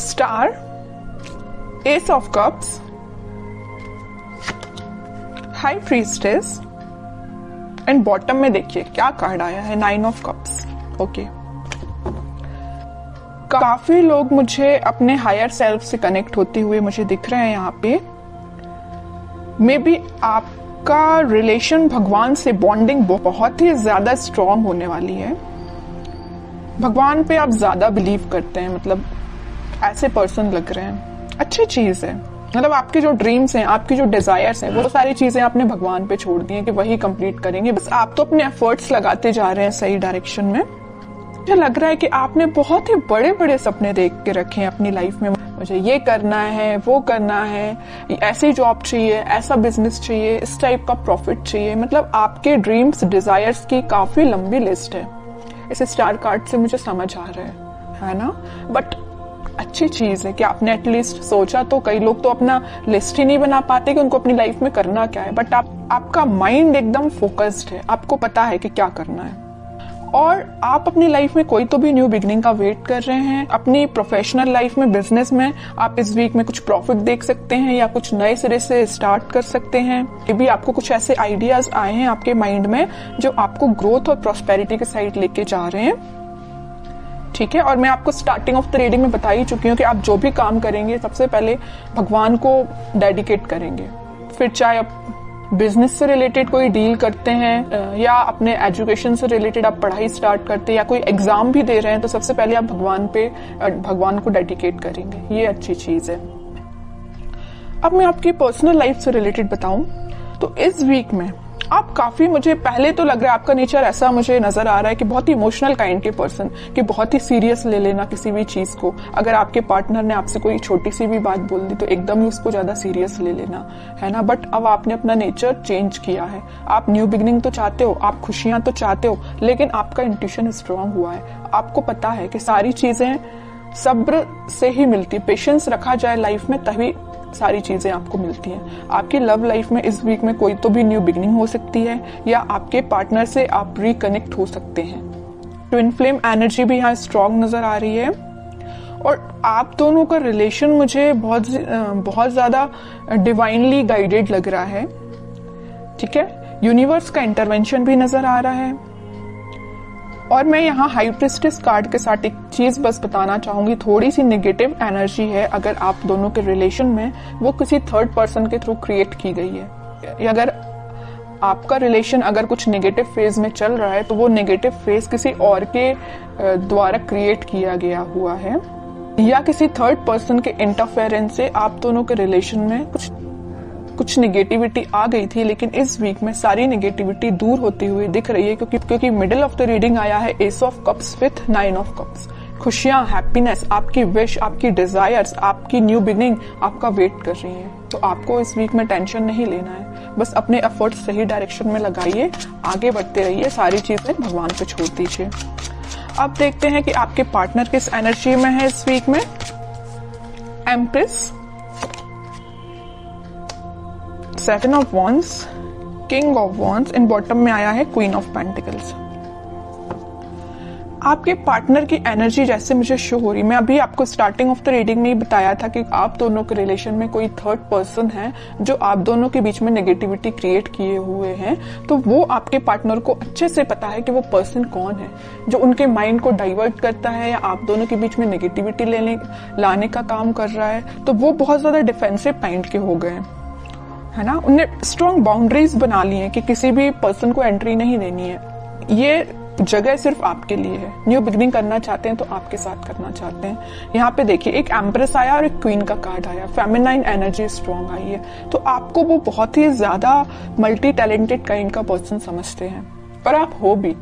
Star, S of cups, high priestess and bottom में देखिए क्या कार्ड आया है, 9 ऑफ कप्स। ओके, काफी लोग मुझे अपने हायर सेल्फ से कनेक्ट होते हुए मुझे दिख रहे हैं यहाँ पे। मे बी आपका रिलेशन भगवान से बॉन्डिंग बहुत ही ज्यादा स्ट्रांग होने वाली है। भगवान पे आप ज्यादा बिलीव करते हैं, मतलब ऐसे पर्सन लग रहे हैं। अच्छी चीज है, मतलब आपके जो ड्रीम्स हैं, आपकी जो डिजायर्स हैं, वो सारी चीजें आपने भगवान पे छोड़ दी हैं कि वही कंप्लीट करेंगे। बस आप तो अपने एफर्ट्स लगाते जा रहे हैं सही डायरेक्शन में। मुझे लग रहा है कि आपने बहुत ही बड़े बड़े सपने देख के रखे हैं अपनी लाइफ में। मुझे ये करना है, वो करना है, ऐसी जॉब चाहिए, ऐसा बिजनेस चाहिए, इस टाइप का प्रॉफिट चाहिए। मतलब आपके ड्रीम्स, डिजायर्स की काफी लंबी लिस्ट है। इस स्टार कार्ड से मुझे समझ आ रहा है ना। बट अच्छी चीज है कि आपने एटलीस्ट सोचा। तो कई लोग तो अपना लिस्ट ही नहीं बना पाते कि उनको अपनी लाइफ में करना क्या है। बट आपका माइंड एकदम फोकस्ड है, आपको पता है कि क्या करना है। और आप अपनी लाइफ में कोई तो भी न्यू बिगनिंग का वेट कर रहे हैं। अपनी प्रोफेशनल लाइफ में, बिजनेस में आप इस वीक में कुछ प्रॉफिट देख सकते हैं या कुछ नए सिरे से स्टार्ट कर सकते हैं। ये भी आपको कुछ ऐसे आइडियाज आए हैं आपके माइंड में जो आपको ग्रोथ और प्रॉस्पेरिटी के साइड लेके जा रहे हैं। ठीक है, और मैं आपको स्टार्टिंग ऑफ द रीडिंग में बता ही चुकी हूँ कि आप जो भी काम करेंगे सबसे पहले भगवान को डेडिकेट करेंगे। फिर चाहे आप बिजनेस से रिलेटेड कोई डील करते हैं या अपने एजुकेशन से रिलेटेड आप पढ़ाई स्टार्ट करते हैं या कोई एग्जाम भी दे रहे हैं, तो सबसे पहले आप भगवान को डेडिकेट करेंगे। ये अच्छी चीज है। अब मैं आपकी पर्सनल लाइफ से रिलेटेड बताऊं तो इस वीक में आप काफी, मुझे पहले तो लग रहा है आपका नेचर ऐसा मुझे नजर आ रहा है कि बहुत ही इमोशनल काइंड के पर्सन, कि बहुत ही सीरियस ले लेना किसी भी चीज को। अगर आपके पार्टनर ने आपसे कोई छोटी सी भी बात बोल दी तो एकदम ही उसको ज्यादा सीरियस ले लेना, है ना। बट अब आपने अपना नेचर चेंज किया है। आप न्यू बिगनिंग तो चाहते हो, आप खुशियां तो चाहते हो, लेकिन आपका इंट्यूशन स्ट्रांग हुआ है। आपको पता है कि सारी चीजें सब्र से ही मिलती, पेशेंस रखा जाए लाइफ में तभी सारी चीजें आपको मिलती हैं। आपकी लव लाइफ में इस वीक में कोई तो भी न्यू बिगनिंग हो सकती है या आपके पार्टनर से आप रिकनेक्ट हो सकते हैं। ट्विन फ्लेम एनर्जी भी यहाँ स्ट्रांग नजर आ रही है और आप दोनों का रिलेशन मुझे बहुत ज्यादा डिवाइनली गाइडेड लग रहा है। ठीक है, यूनिवर्स का इंटरवेंशन भी नजर आ रहा है। और मैं यहाँ हाई प्रीस्टेस कार्ड के साथ एक चीज बस बताना चाहूंगी, थोड़ी सी नेगेटिव एनर्जी है अगर आप दोनों के रिलेशन में, वो किसी थर्ड पर्सन के थ्रू क्रिएट की गई है। अगर आपका रिलेशन अगर कुछ नेगेटिव फेज में चल रहा है तो वो नेगेटिव फेज किसी और के द्वारा क्रिएट किया गया हुआ है या किसी थर्ड पर्सन के इंटरफेरेंस से आप दोनों के रिलेशन में कुछ नेगेटिविटी आ गई थी। लेकिन इस वीक में सारी नेगेटिविटी दूर होती हुई दिख रही है क्योंकि मिडिल ऑफ द रीडिंग आया है S of cups with 9 of cups. खुशियां, हैप्पीनेस, आपकी विश, आपकी डिजायर्स, आपकी न्यू बिगनिंग आपका वेट कर रही है। तो आपको इस वीक में टेंशन नहीं लेना है, बस अपने एफर्ट्स सही डायरेक्शन में लगाइए, आगे बढ़ते रहिए, सारी चीजें भगवान पे छोड़ दीजिए। अब देखते हैं कि आपके पार्टनर किस एनर्जी में है इस वीक में। Empress, 7 of wands, king of wands and bottom में आया है क्वीन ऑफ पेंटिकल्स। आपके पार्टनर की एनर्जी जैसे मुझे शो हो रही, मैं अभी आपको स्टार्टिंग ऑफ द रीडिंग में ही बताया था कि आप दोनों के रिलेशन में कोई थर्ड पर्सन है जो आप दोनों के बीच में नेगेटिविटी क्रिएट किए हुए हैं। तो वो आपके पार्टनर को अच्छे से पता है कि वो पर्सन कौन है जो उनके माइंड को डाइवर्ट करता है या आप दोनों के बीच में नेगेटिविटी लाने का काम कर रहा है। तो वो बहुत ज्यादा डिफेंसिव काइंड के हो गए, है ना। उन्हें स्ट्रॉन्ग बाउंड्रीज बना ली है कि किसी भी पर्सन को एंट्री नहीं देनी है। ये जगह सिर्फ आपके लिए है। न्यू बिगनिंग करना चाहते हैं तो आपके साथ करना चाहते हैं। यहाँ पे देखिए एक एम्प्रेस आया और एक क्वीन का कार्ड आया, फेमिनाइन एनर्जी स्ट्रॉन्ग आई है। तो आपको वो बहुत ही ज्यादा मल्टी टैलेंटेड काइंड का पर्सन समझते हैं और आप हो भी।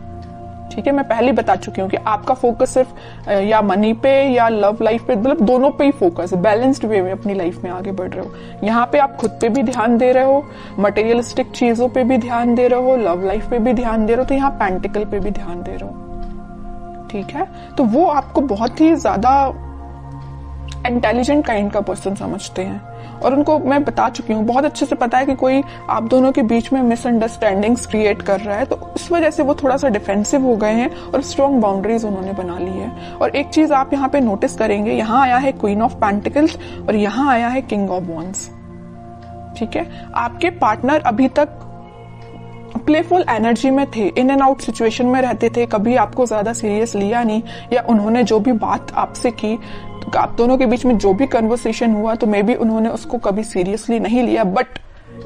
ठीक है, मैं पहले बता चुकी हूँ कि आपका फोकस सिर्फ या मनी पे या लव लाइफ पे, मतलब दोनों पे ही फोकस है। बैलेंस्ड वे में अपनी लाइफ में आगे बढ़ रहे हो। यहाँ पे आप खुद पे भी ध्यान दे रहे हो, मटेरियलिस्टिक चीजों पे भी ध्यान दे रहे हो, लव लाइफ पे भी ध्यान दे रहे हो, तो यहाँ पेंटिकल पे भी ध्यान दे रहे हो। ठीक है, तो वो आपको बहुत ही ज्यादा इंटेलिजेंट काइंड का पर्सन समझते हैं और उनको मैं बता चुकी हूँ, बहुत अच्छे से पता है कि कोई आप दोनों के बीच में मिसअंडरस्टैंडिंग्स क्रिएट कर रहा है, तो इस वजह से वो थोड़ा सा डिफेंसिव हो गए हैं और स्ट्रॉन्ग बाउंड्रीज उन्होंने बना ली है। और एक चीज आप यहाँ पे नोटिस करेंगे, यहाँ आया है क्वीन ऑफ पेंटिकल्स और यहाँ आया है किंग ऑफ वॉन्ड्स। ठीक है, आपके पार्टनर अभी तक प्लेफुल एनर्जी में थे, इन एंड आउट सिचुएशन में रहते थे, कभी आपको ज्यादा सीरियस लिया नहीं, या उन्होंने जो भी बात आपसे की, तो आप दोनों के बीच में जो भी कन्वर्सेशन हुआ तो मे बी उन्होंने उसको कभी सीरियसली नहीं लिया। बट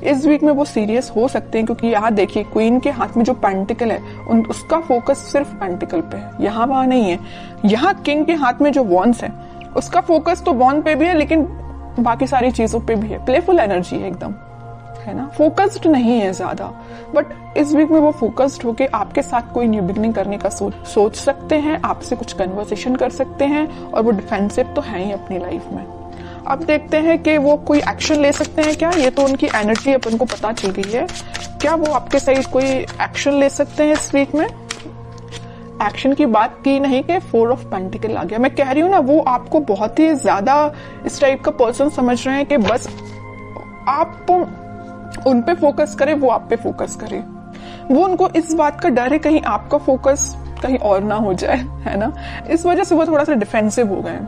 इस वीक में वो सीरियस हो सकते हैं, क्योंकि यहाँ देखिए क्वीन के हाथ में जो पेंटिकल है उसका फोकस सिर्फ पेंटिकल पे है, यहाँ वहां नहीं है। यहाँ किंग के हाथ में जो वॉन्ड्स है उसका फोकस तो वॉन्ड पे भी है, लेकिन बाकी सारी चीजों पे भी है। प्लेफुल एनर्जी है एकदम, है ना, फोकस्ड नहीं है ज्यादा। बट इस वीक में वो फोकस्ड होके आपके साथ कोई न्यू बिगनिंग करने का सोच सकते हैं, आपसे कुछ कन्वर्सेशन कर सकते हैं, और वो डिफेंसिव तो है ही अपनी लाइफ में। अब देखते हैं कि वो कोई एक्शन ले सकते हैं क्या। ये तो उनकी एनर्जी अपन को पता चल गई है, क्या वो आपके साइड कोई एक्शन ले सकते हैं इस वीक में। एक्शन की बात की नहीं कि 4 ऑफ पेंटिकल आ गया। मैं कह रही हूँ ना, वो आपको बहुत ही ज्यादा इस टाइप का पर्सन समझ रहे हैं कि बस आप उन पे फोकस करें, वो आप पे फोकस करें। वो उनको इस बात का डर है कहीं आपका फोकस कहीं और ना हो जाए, है ना, इस वजह से वो थोड़ा सा डिफेंसिव हो गए।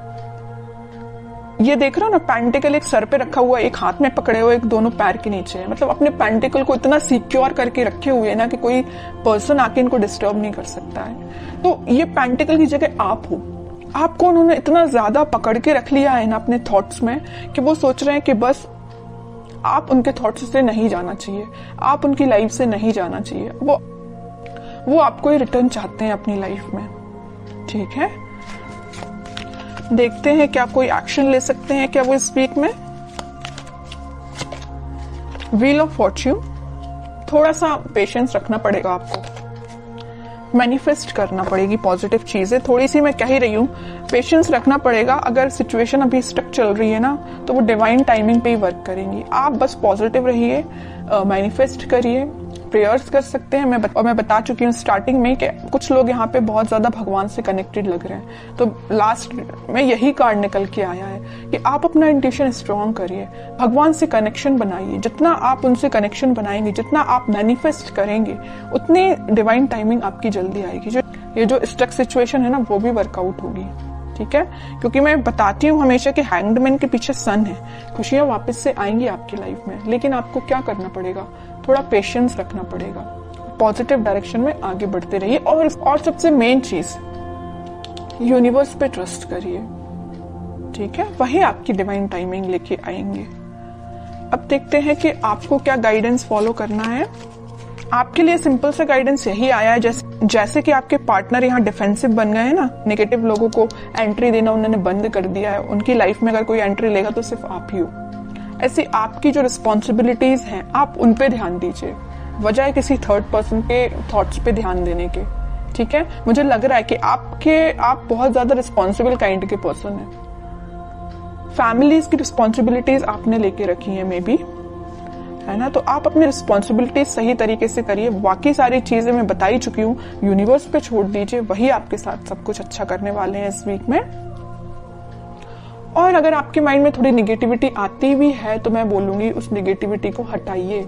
ये देख रहे हो ना, पेंटिकल एक सर पे रखा हुआ, एक हाथ में पकड़े हुए, एक दोनों पैर के नीचे है। मतलब अपने पेंटिकल को इतना सिक्योर करके रखे हुए है ना कि कोई पर्सन आके इनको डिस्टर्ब नहीं कर सकता है। तो ये पेंटिकल की जगह आप हो, आपको उन्होंने इतना ज्यादा पकड़ के रख लिया है ना अपने थॉट्स में कि वो सोच रहे हैं कि बस आप उनके थॉट्स से नहीं जाना चाहिए, आप उनकी लाइफ से नहीं जाना चाहिए। वो आपको ही रिटर्न चाहते हैं अपनी लाइफ में। ठीक है, देखते हैं क्या कोई एक्शन ले सकते हैं क्या वो इस वीक में। व्हील ऑफ फॉर्च्यून, थोड़ा सा पेशेंस रखना पड़ेगा आपको, मैनिफेस्ट करना पड़ेगी पॉजिटिव चीजें। थोड़ी सी मैं कह ही रही हूँ, पेशेंस रखना पड़ेगा। अगर सिचुएशन अभी स्टक चल रही है ना, तो वो डिवाइन टाइमिंग पे ही वर्क करेंगी। आप बस पॉजिटिव रहिए, मैनिफेस्ट करिए, प्रेयर्स कर सकते हैं। मैं बता चुकी हूँ स्टार्टिंग में कि कुछ लोग यहाँ पे बहुत ज्यादा भगवान से कनेक्टेड लग रहे हैं, तो लास्ट में यही कार्ड निकल के आया है कि आप अपना इंट्यूशन स्ट्रॉन्ग करिए, भगवान से कनेक्शन बनाइए। जितना आप उनसे कनेक्शन बनाएंगे, जितना आप मैनिफेस्ट करेंगे, उतनी डिवाइन टाइमिंग आपकी जल्दी आएगी। ये जो स्टक सिचुएशन है ना, वो भी वर्कआउट होगी। ठीक है, क्योंकि मैं बताती हूँ हमेशा कि हैंग्ड मैन के पीछे सन है, खुशियां वापस से आएंगी आपकी लाइफ में। लेकिन आपको क्या करना पड़ेगा, थोड़ा पेशेंस रखना पड़ेगा, पॉजिटिव डायरेक्शन में आगे बढ़ते रहिए। और सबसे मेन चीज, यूनिवर्स पे ट्रस्ट करिए। ठीक है, वही आपकी डिवाइन टाइमिंग लेके आएंगे। अब देखते हैं कि आपको क्या गाइडेंस फॉलो करना है। आपके लिए सिंपल सा गाइडेंस यही आया है, जैसे कि आपके पार्टनर यहाँ डिफेंसिव बन गए हैं ना, नेगेटिव लोगों को एंट्री देना उन्होंने बंद कर दिया है, उनकी लाइफ में अगर कोई एंट्री लेगा तो सिर्फ आप ही हो। ऐसी आपकी जो रिस्पॉन्सिबिलिटीज हैं, आप उन पे ध्यान दीजिए, बजाय किसी थर्ड पर्सन के थॉट्स पे ध्यान देने के। ठीक है, मुझे लग रहा है कि आप बहुत ज्यादा रिस्पॉन्सिबल काइंड के पर्सन हैं। फैमिलीज की रिस्पॉन्सिबिलिटीज आपने लेके रखी है मे बी, है ना, तो आप अपनी रिस्पॉन्सिबिलिटीज सही तरीके से करिए। बाकी सारी चीजें मैं बता ही चुकी हूँ, यूनिवर्स पे छोड़ दीजिए, वही आपके साथ सब कुछ अच्छा करने वाले हैं इस वीक में। और अगर आपके माइंड में थोड़ी निगेटिविटी आती भी है तो मैं बोलूंगी उस निगेटिविटी को हटाइए।